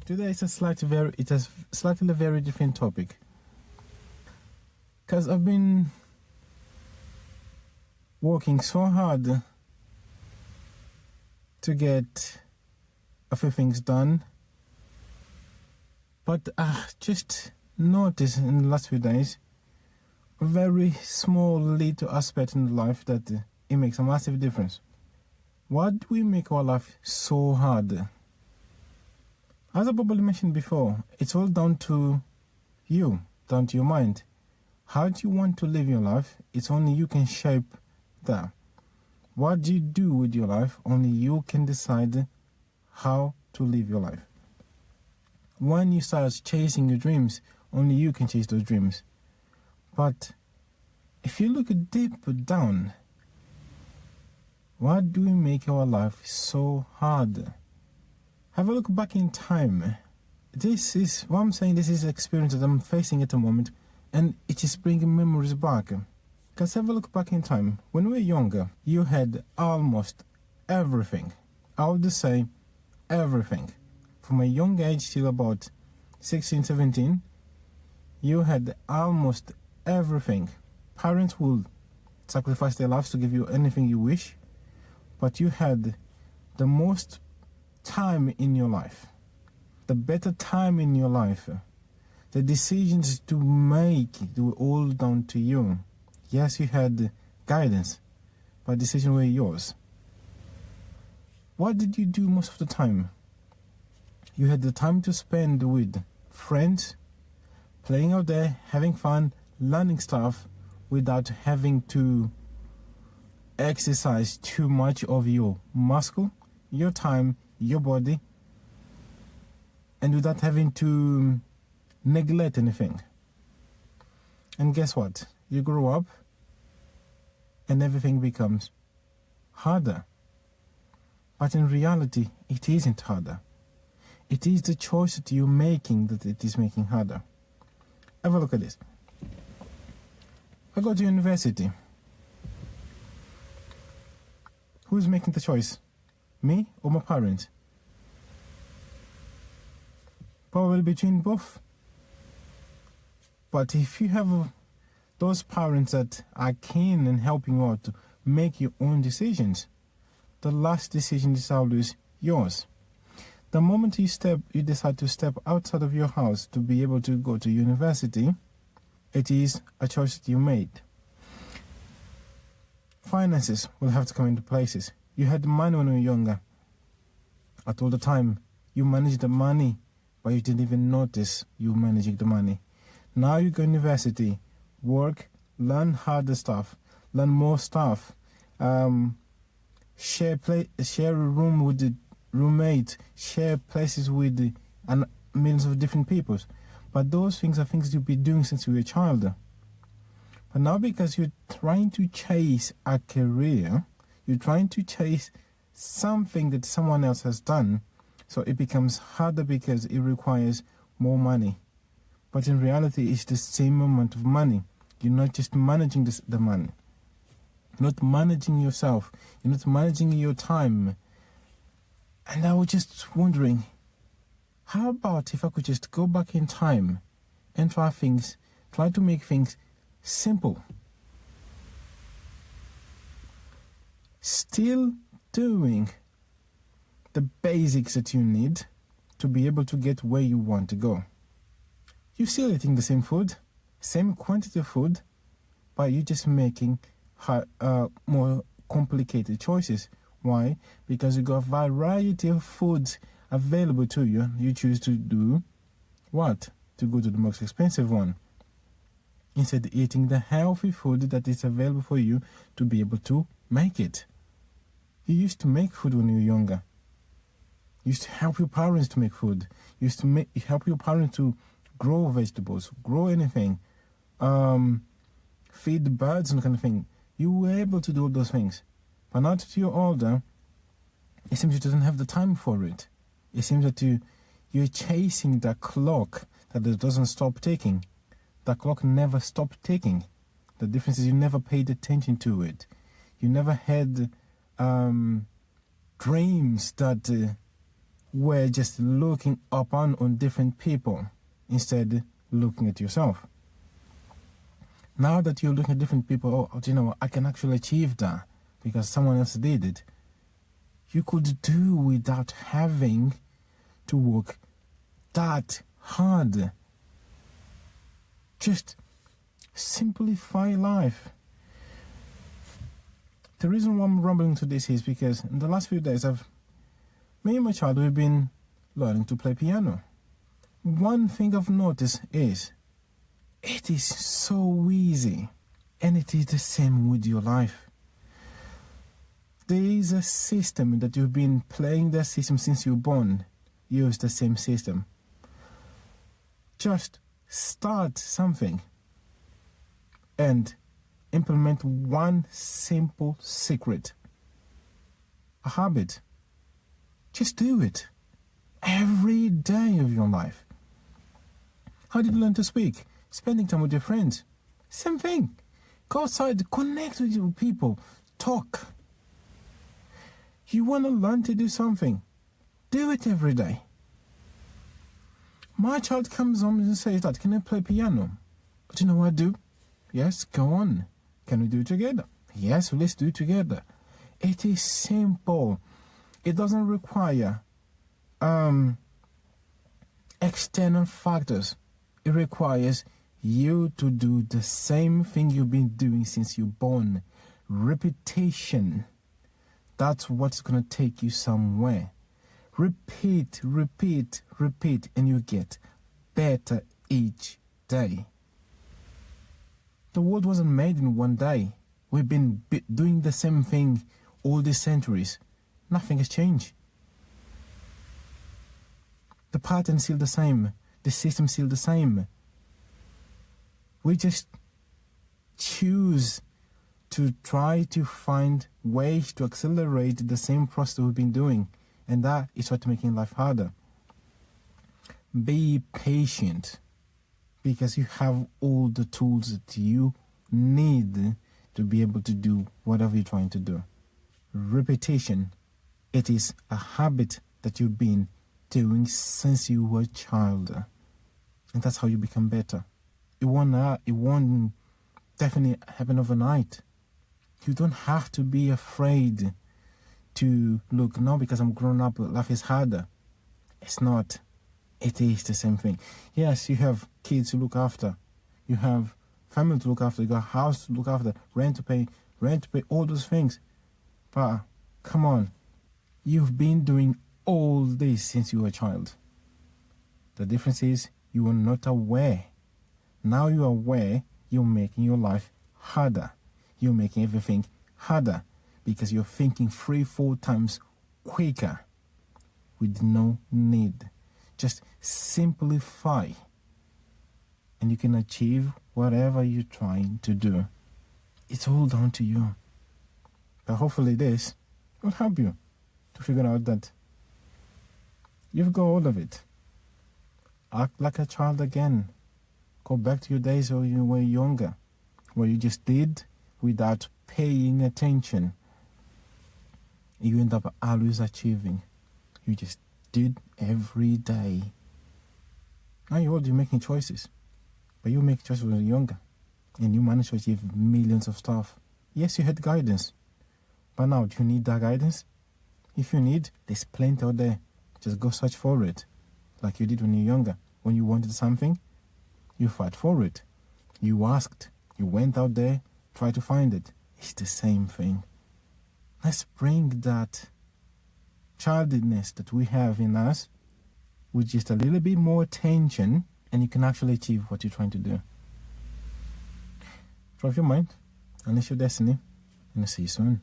Today it's a slightly very different topic. Because I've been working so hard to get a few things done. But I just noticed in the last few days a very small little aspect in life that it makes a massive difference. Why do we make our life so hard? As I probably mentioned before, it's all down to you, down to your mind. How do you want to live your life? It's only you can shape that. What do you do with your life? Only you can decide how to live your life. When you start chasing your dreams, only you can chase those dreams. But if you look deeper down, why do we make our life so hard? Have a look back in time. This is what I'm saying. This is experience that I'm facing at the moment, and it is bringing memories back. Because have a look back in time. When we were younger, you had almost everything. I would just say everything. From a young age till about 16, 17, you had almost everything. Parents would sacrifice their lives to give you anything you wish, but you had the most time in your life, the better time in your life. The decisions to make were all down to you. Yes, you had guidance, but decisions were yours. What did you do most of the time? You had the time to spend with friends, playing out there, having fun, learning stuff without having to exercise too much of your muscle, your time, your body, and without having to neglect anything. And guess what? You grow up and everything becomes harder. But in reality, it isn't harder. It is the choice that you're making that it is making harder. Have a look at this. I go to university. Who's making the choice? Me or my parents? Probably between both. But if you have those parents that are keen in helping you out to make your own decisions, the last decision is always yours. The moment you decide to step outside of your house to be able to go to university, it is a choice that you made. Finances will have to come into places. You had money when you were younger. At all the time, you managed the money, but you didn't even notice you managing the money. Now you go to university, work, learn harder stuff, learn more stuff, share a room with the roommate, share places with millions of different people. But those things are things you've been doing since you were a child. But now because you're trying to chase a career, you're trying to chase something that someone else has done, so it becomes harder because it requires more money. But in reality, it's the same amount of money. You're not just managing the money. You're not managing yourself. You're not managing your time. And I was just wondering, how about if I could just go back in time and try to make things simple? Still doing the basics that you need to be able to get where you want to go. You're still eating the same food, same quantity of food, but you're just making more complicated choices. Why? Because you got a variety of foods available to you. You choose to do what? To go to the most expensive one, instead of eating the healthy food that is available for you to be able to make it. You used to make food when you were younger. You used to help your parents to make food. You used to help your parents to grow vegetables, grow anything, feed the birds and that kind of thing. You were able to do all those things. But now that you're older, it seems you don't have the time for it. It seems that you're chasing the clock that doesn't stop ticking. The clock never stopped ticking. The difference is you never paid attention to it. You never had dreams that were just looking upon on different people instead looking at yourself. Now that you're looking at different people, oh, do you know what? I can actually achieve that because someone else did it. You could do without having to work that hard. Just simplify life. The reason why I'm rumbling to this is because in the last few days, me and my child, we've been learning to play piano. One thing I've noticed is it is so easy, and it is the same with your life. There is a system that you've been playing that system since you were born. Use the same system. Just start something and implement one simple secret. A habit. Just do it. Every day of your life. How did you learn to speak? Spending time with your friends. Same thing. Go outside, connect with your people, talk. You want to learn to do something. Do it every day. My child comes home and says that, can I play piano? Do you know what I do? Yes, go on. Can we do it together? Yes, let's do it together. It is simple. It doesn't require external factors. It requires you to do the same thing you've been doing since you're born. Repetition. That's what's going to take you somewhere. Repeat, repeat, repeat, and you get better each day. The world wasn't made in one day. We've been doing the same thing all these centuries. Nothing has changed. The pattern's still the same. The system's still the same. We just choose to try to find ways to accelerate the same process we've been doing. And that is what's making life harder. Be patient, because you have all the tools that you need to be able to do whatever you're trying to do. Repetition. It is a habit that you've been doing since you were a child. And that's how you become better. It won't definitely happen overnight. You don't have to be afraid to look, no, because I'm grown up, life is harder. It's not. It is the same thing. Yes, you have kids to look after. You have family to look after. You got a house to look after. Rent to pay, all those things. But, come on. You've been doing all this since you were a child. The difference is you were not aware. Now you're aware, you're making your life harder. You're making everything harder because you're thinking 3-4 times quicker with no need. Just simplify and you can achieve whatever you're trying to do. It's all down to you. But hopefully this will help you to figure out that you've got all of it. Act like a child again. Go back to your days when you were younger, where you just did without paying attention. You end up always achieving. You just did every day. Now you're old, you're making choices. But you make choices when you're younger. And you managed to achieve millions of stuff. Yes, you had guidance. But now, do you need that guidance? If you need, there's plenty out there. Just go search for it. Like you did when you were younger. When you wanted something, you fought for it. You asked. You went out there, tried to find it. It's the same thing. Let's bring that childishness that we have in us with just a little bit more attention, and you can actually achieve what you're trying to do. Drive your mind, unleash your destiny, and I'll see you soon.